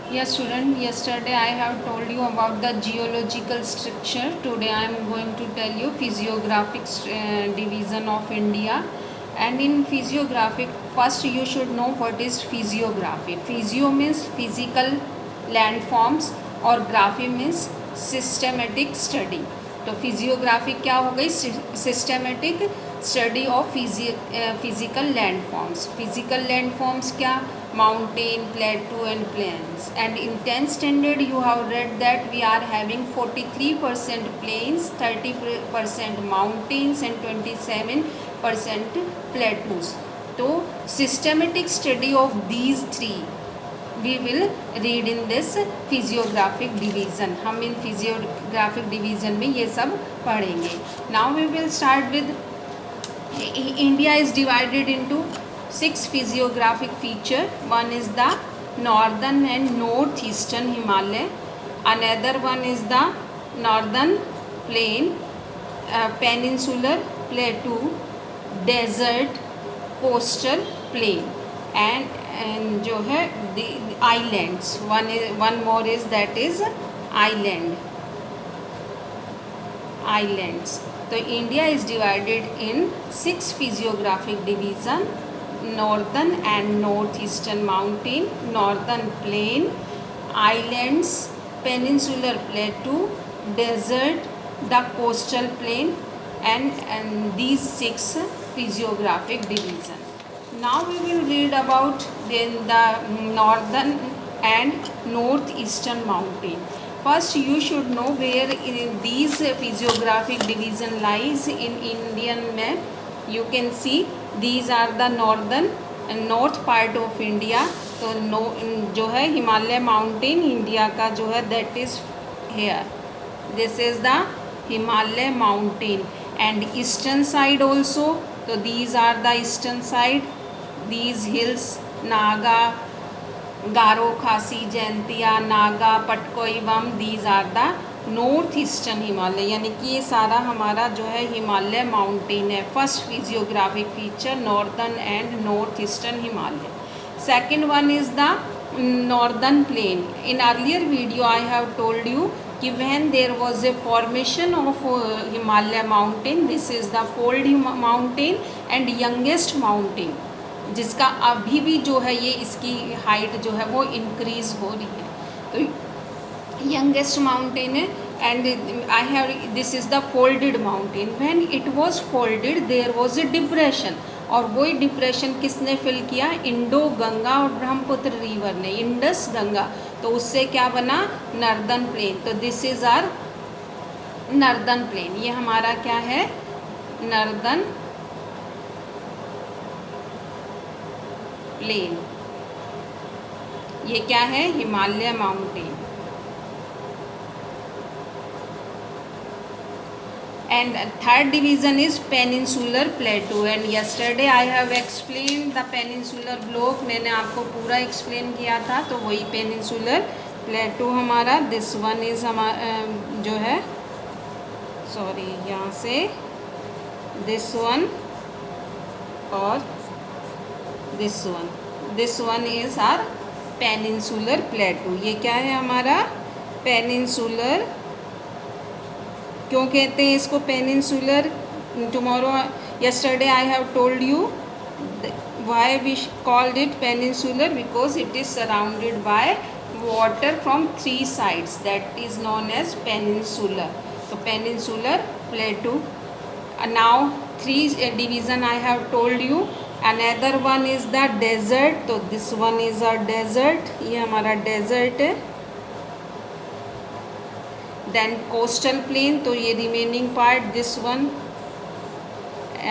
Yes, student, yesterday I have told you about the geological structure. Today I am going to tell you physiographic division of India. And in physiographic, first you should know what is physiography. Physio means physical landforms और graphy means systematic study. तो physiography क्या हो गई? Systematic study of physical landforms. Physical landforms क्या? Mountain, plateau and plains. And in 10th standard you have read that we are having 43% plains, 30% mountains and 27% plateaus. तो systematic study of these three we will read in this physiographic division. हम इन physiographic division में ये सब पढ़ेंगे. Now we will start with India is divided into 6 physiographic feature. One is the northern and northeastern Himalaya. Another one is the northern plain, peninsular plateau, desert, coastal plain, and जो है the islands. One more is that is islands. तो India is divided in 6 physiographic division: northern and northeastern mountain, northern plain, islands, peninsular plateau, desert, the coastal plain, and these 6 physiographic division. Now we will read about then the northern and northeastern mountain. First you should know where these physiographic division lies in Indian map. You can see these are the northern and north part of India. तो जो है Himalaya mountain India का जो है that is here. This is the Himalaya mountain. And eastern side also. तो these are the eastern side. These hills Naga, Garo, Khasi, Jaintia, Naga, पटकोईवम, these are the north eastern Himalaya. यानी कि ये सारा हमारा जो है हिमालय माउंटेन है. First physiographic feature northern and north eastern Himalaya. Second one is the northern plain. In earlier video I have told you कि when there was a formation of Himalaya mountain, this is the fold mountain and youngest mountain, जिसका अभी भी जो है ये इसकी height जो है वो इंक्रीज हो रही है. तो यंगेस्ट माउंटेन है. And I have this is the folded mountain. When it was folded there was a depression. और वही डिप्रेशन किसने फिल किया? इंडो गंगा और ब्रह्मपुत्र रिवर ने. इंडस गंगा. तो उससे क्या बना? Northern plain. तो this is our northern plain. ये हमारा क्या है? Northern plain. ये क्या है? Himalaya mountain. And third division is peninsular plateau. And yesterday I have explain the peninsular block. मैंने आपको पूरा एक्सप्लेन किया था. तो वही पेनिनसुलर प्लेटू हमारा. दिस वन इज हमारा जो है, सॉरी यहाँ से दिस वन और this one is our peninsular plateau. ये क्या है हमारा? पेनिनसुलर. क्यों कहते हैं इसको peninsular? Tomorrow yesterday I have told you why we called it peninsular, because it is surrounded by water from 3 sides. That is known as peninsular. तो peninsular plateau. Now 3 division I have told you. Another one is the desert. तो this one is our desert. ये हमारा desert है. Then coastal plain. तो ये remaining part this one.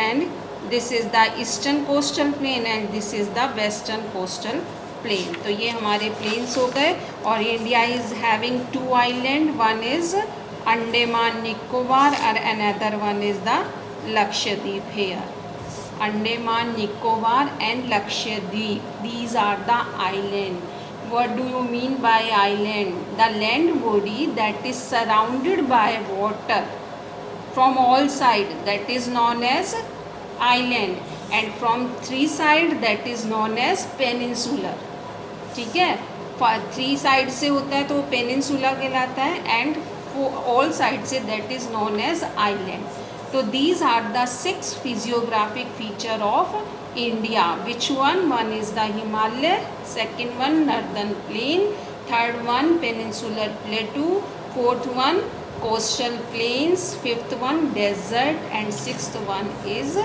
And this is the eastern coastal plain and this is the western coastal plain. तो ये हमारे plains हो गए. और India is having 2 island. One is Andaman Nicobar and another one is the Lakshadweep here. Andaman Nicobar and Lakshadweep. These are the island. What do you mean by island? The land body that is surrounded by water from all sides, that is known as island, and from 3 sides that is known as peninsular. ठीक है. 3 side से होता है तो वो peninsula कहलाता है, and all side से that is known as island. तो these are the 6 physiographic feature of India. Which one? One is the Himalaya, second one northern plain, third one peninsular plateau, fourth one coastal plains, fifth one desert, and sixth one is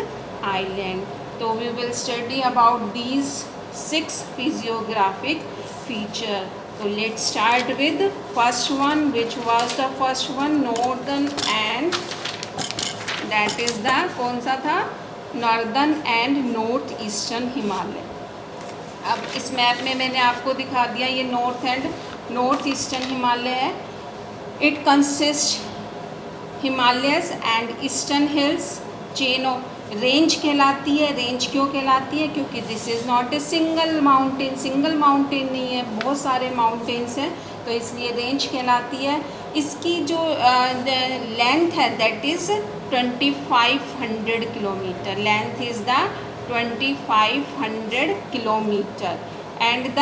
island. So we will study about these 6 physiographic feature. So let's start with first one. Which was the first one? Northern and that is the कौन सा था? Northern and north eastern Himalaya. अब इस map में मैंने आपको दिखा दिया, ये north and north eastern Himalaya है. It consist Himalayas and eastern hills chain of range कहलाती है. रेंज क्यों कहलाती है? क्योंकि this is not a single mountain. Single mountain नहीं है, बहुत सारे माउंटेन्स हैं, तो इसलिए रेंज कहलाती है. इसकी जो लेंथ है that is 2500 kilometre. Length is the 2500 kilometre. And the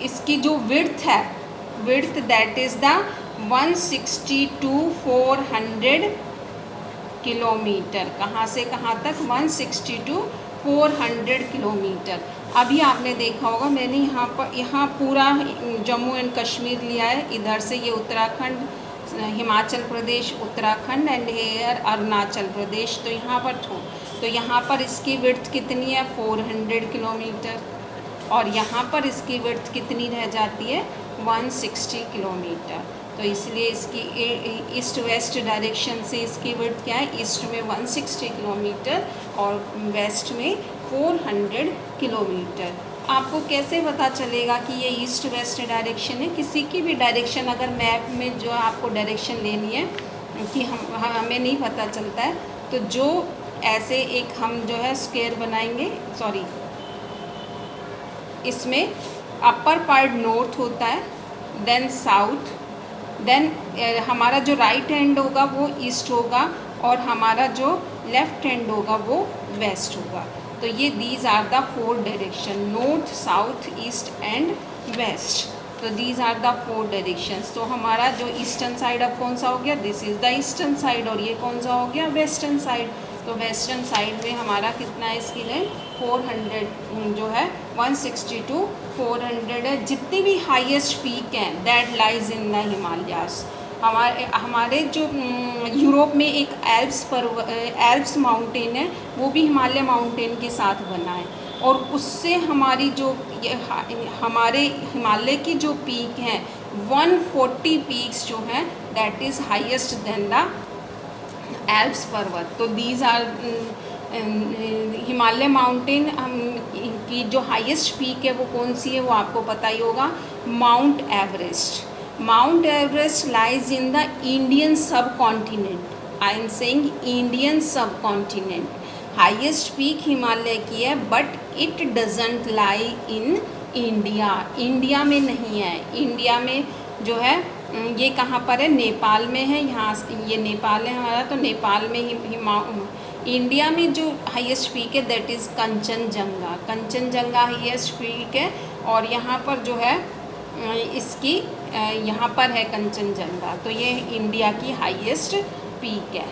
इसकी जो विड्थ है, width that is the 160 to 400 kilometre. कहाँ से कहाँ तक? 160 to 400 किलोमीटर. अभी आपने देखा होगा मैंने यहाँ पूरा जम्मू एंड कश्मीर लिया है. इधर से ये उत्तराखंड, हिमाचल प्रदेश, उत्तराखंड एंड हेयर अरुणाचल प्रदेश. तो यहाँ पर इसकी विड्थ कितनी है? 400 किलोमीटर. और यहाँ पर इसकी विड्थ कितनी रह जाती है? 160 किलोमीटर. तो इसलिए इसकी ईस्ट वेस्ट डायरेक्शन से इसकी विड्थ क्या है? ईस्ट में 160 किलोमीटर और वेस्ट में 400 किलोमीटर. आपको कैसे पता चलेगा कि ये ईस्ट वेस्ट डायरेक्शन है? किसी की भी डायरेक्शन अगर मैप में जो आपको डायरेक्शन लेनी है कि हमें नहीं पता चलता है, तो जो ऐसे एक हम जो है स्क्वायर बनाएंगे, सॉरी, इसमें अपर पार्ट नॉर्थ होता है, देन साउथ, देन हमारा जो राइट हैंड होगा वो ईस्ट होगा और हमारा जो लेफ्ट हैंड होगा वो वेस्ट होगा. तो ये these are the 4 direction, north, south, east and west. तो दीज आर द 4 डायरेक्शंस. तो हमारा जो ईस्टर्न साइड अब कौन सा हो गया? This is the eastern side. और ये कौन सा हो गया? Western side. तो वेस्टर्न साइड में हमारा कितना है इसकी लेंथ? 400 जो है 160 to 400 है. जितनी भी हाईएस्ट पीक हैं that lies in the Himalayas. हमारे जो यूरोप में एक एल्प्स माउंटेन है, वो भी हिमालय माउंटेन के साथ बना है. और उससे हमारी जो हमारे हिमालय की जो पीक हैं 140 पीक्स जो हैं that is highest than the Alps पर्वत. तो दीज आर हिमालय माउंटेन की जो हाईएस्ट पीक है वो कौन सी है? वो आपको पता ही होगा, mount Everest. Mount Everest lies in the Indian subcontinent. I am saying Indian subcontinent. Highest peak Himalaya की है, but it doesn't lie in India. India में नहीं है. इंडिया में जो है ये कहाँ पर है? नेपाल में है. यहाँ ये नेपाल है हमारा, तो नेपाल में ही इंडिया में जो हाईएस्ट पीक है that is Kanchenjunga. Kanchenjunga highest peak है. और यहाँ पर जो है इसकी यहाँ पर है कंचनजंगा. तो ये इंडिया की हाईएस्ट पीक है.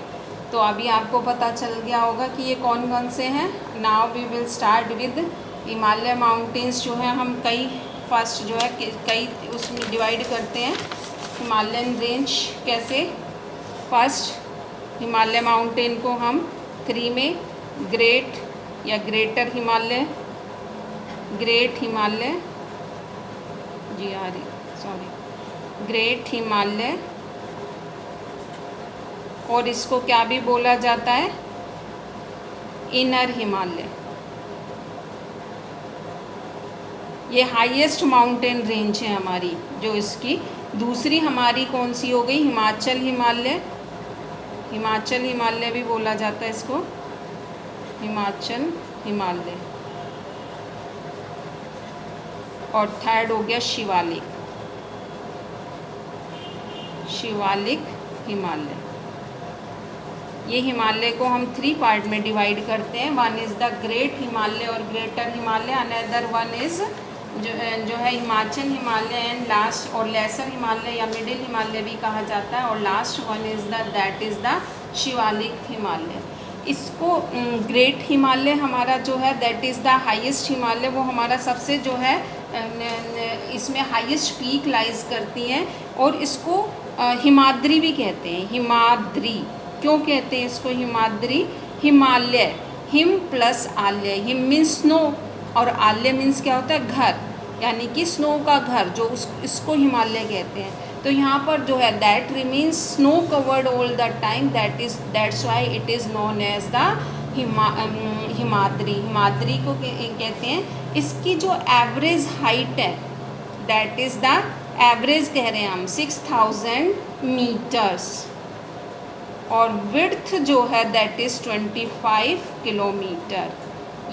तो अभी आपको पता चल गया होगा कि ये कौन कौन से हैं. Now we will start with Himalaya mountains. जो है हम फर्स्ट जो है कई उसमें डिवाइड करते हैं. हिमालयन रेंज कैसे? फर्स्ट हिमालय माउंटेन को हम 3 में ग्रेट या greater Himalaya, great Himalaya, great Himalaya, और इसको क्या भी बोला जाता है? इनर हिमालय. ये हाईएस्ट माउंटेन रेंज है हमारी. जो इसकी दूसरी हमारी कौन सी हो गई? हिमाचल हिमालय. हिमाचल हिमालय भी बोला जाता है इसको, हिमाचल हिमालय. और थर्ड हो गया शिवालिक, शिवालिक हिमालय. ये हिमालय को हम 3 पार्ट में डिवाइड करते हैं. One is the great Himalaya और greater Himalaya, another one is जो है हिमाचल हिमालय एंड लास्ट और लेसर हिमालय या मिडिल हिमालय भी कहा जाता है, और last one is that is the Shivalik Himalaya. इसको ग्रेट हिमालय हमारा जो है that is the highest Himalaya, वो हमारा सबसे जो है इसमें हाईएस्ट पीक लाइज करती हैं, और इसको हिमाद्री भी कहते हैं। हिमाद्री क्यों कहते हैं इसको हिमाद्री? हिमालय, हिम प्लस आलय, हिम मीन्स स्नो और आलय मीन्स क्या होता है? घर, यानी कि स्नो का घर, जो इसको हिमालय कहते हैं। तो यहाँ पर जो है that remains snow covered all the time, that's why it is known as the Himadri. Himadri को कहते हैं। इसकी जो एवरेज हाइट है दैट इज़ द एवरेज कह रहे हैं हम 6000 मीटर्स, और विड्थ जो है दैट इज़ 25 किलोमीटर।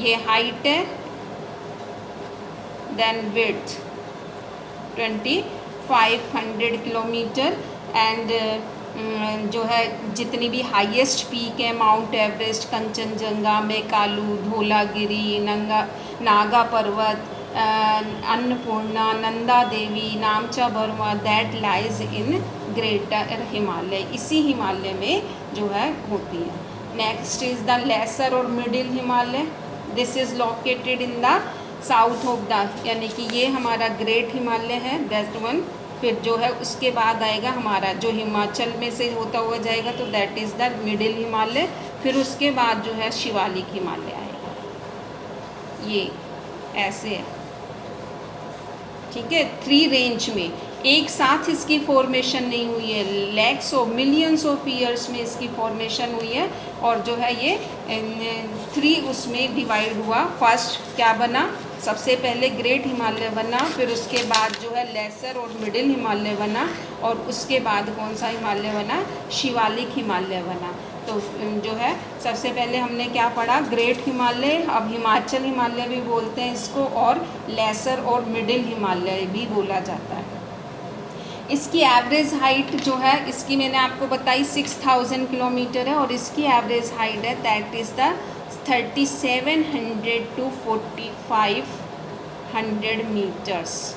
ये हाइट है, देन विड्थ 2500 किलोमीटर। एंड जो है जितनी भी हाईएस्ट पीक है, Mount Everest, Kanchenjunga, Makalu, Dhaulagiri, Nanga Parbat, Annapurna, Nanda Devi, Namcha Barwa, that lies in greater Himalaya, इसी हिमालय में जो है होती है। नेक्स्ट इज़ द लेसर और middle Himalaya. This is located in the south of the, यानी कि ये हमारा ग्रेट हिमालय है, दैट वन। फिर जो है उसके बाद आएगा हमारा जो हिमाचल में से होता हुआ जाएगा, तो that is the middle Himalaya. फिर उसके बाद जो है शिवालिक हिमालय आएगा। ये ऐसे है, ठीक है। 3 रेंज में एक साथ इसकी फॉर्मेशन नहीं हुई है, lakhs of millions of years में इसकी फॉर्मेशन हुई है, और जो है ये 3 उसमें डिवाइड हुआ। फर्स्ट क्या बना? सबसे पहले ग्रेट हिमालय बना, फिर उसके बाद जो है लेसर और मिडिल हिमालय बना, और उसके बाद कौन सा हिमालय बना? शिवालिक हिमालय बना। तो जो है सबसे पहले हमने क्या पढ़ा? ग्रेट हिमालय, अब हिमाचल हिमालय भी बोलते हैं इसको, और लेसर और मिडिल हिमालय भी बोला जाता है। इसकी एवरेज हाइट जो है इसकी मैंने आपको बताई 6000 किलोमीटर है, और इसकी एवरेज हाइट है that is the 3700 to 4500 metres,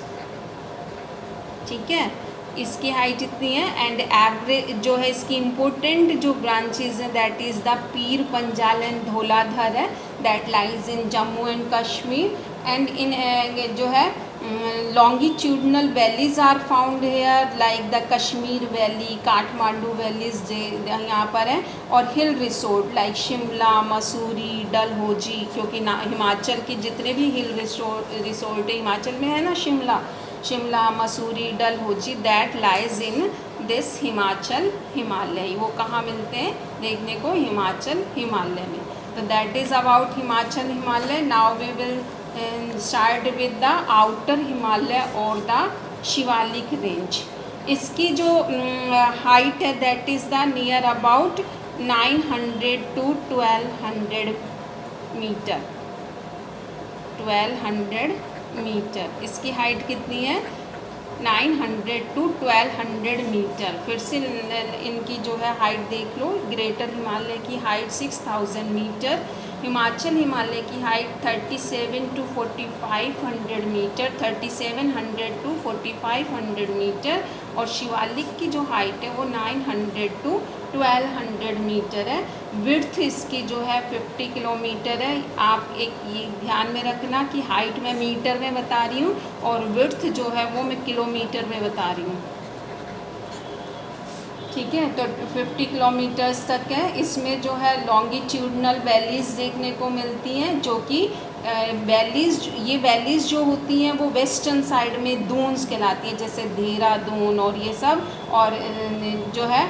ठीक है। इसकी हाइट इतनी है। एंड एवरेज जो है इसकी इम्पोर्टेंट जो ब्रांचेज है that is the Pir Panjal and Dhauladhar है, that lies in Jammu and Kashmir. And in जो है longitudinal valleys are found here like the Kashmir valley, Kathmandu valleys यहाँ पर है, और हिल रिसोर्ट लाइक शिमला, मसूरी, डलहौजी, क्योंकि हिमाचल की जितने भी हिल रिसोर्ट हिमाचल में है ना, Shimla, Mussoorie, Dalhousie, that lies in this Himachal Himalaya. वो कहाँ मिलते हैं देखने को? हिमाचल हिमालय में। तो that is about Himachal Himalaya. Now we will start with the outer Himalaya or the Shivalik range. इसकी जो हाइट है that is the near about 900 to 1200 metre. 1200 metre इसकी हाइट कितनी है? 900 to 1200 मीटर। फिर से इनकी जो है हाइट देख लो। ग्रेटर हिमालय की हाइट 6000 मीटर, हिमाचल हिमालय की height 37 to 4500 metre, 3700 to 4500 metre, और शिवालिक की जो हाइट है वो 900 to 1200 मीटर है। विड्थ इसकी जो है 50 किलोमीटर है। आप एक ये ध्यान में रखना कि हाइट मैं मीटर में बता रही हूँ, और विड्थ जो है वो मैं किलोमीटर में बता रही हूँ, ठीक है। तो 50 किलोमीटर्स तक है। इसमें जो है लॉन्गिट्यूडनल वैलीज़ देखने को मिलती हैं, जो कि ये वैलीज़ जो होती हैं वो वेस्टर्न साइड में दून्स कहलाती हैं, जैसे देहरादून और ये सब, और जो है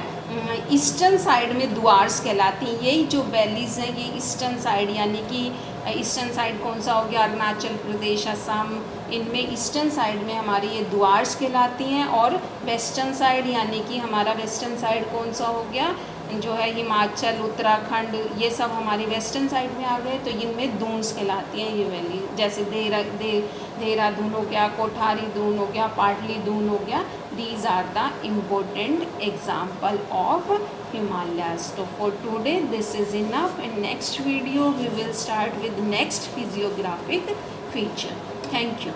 ईस्टर्न साइड में द्वार्स कहलाती हैं। यही जो वैलीज़ हैं ये ईस्टर्न साइड, यानी कि ईस्टर्न साइड कौन सा हो गया? अरुणाचल प्रदेश, असम, इनमें ईस्टर्न साइड में हमारी ये द्वार्स कहलाती हैं, और वेस्टर्न साइड यानी कि हमारा वेस्टर्न साइड कौन सा हो गया? जो है हिमाचल, उत्तराखंड, ये सब हमारी वेस्टर्न साइड में आ गए, तो इनमें दून्स कहलाती हैं ये वैली। जैसे देहरादून हो गया, कोठारी दून हो गया, पाटली दून हो गया। These are the important example of Himalayas. So for today this is enough. In next video we will start with next physiographic feature. Thank you.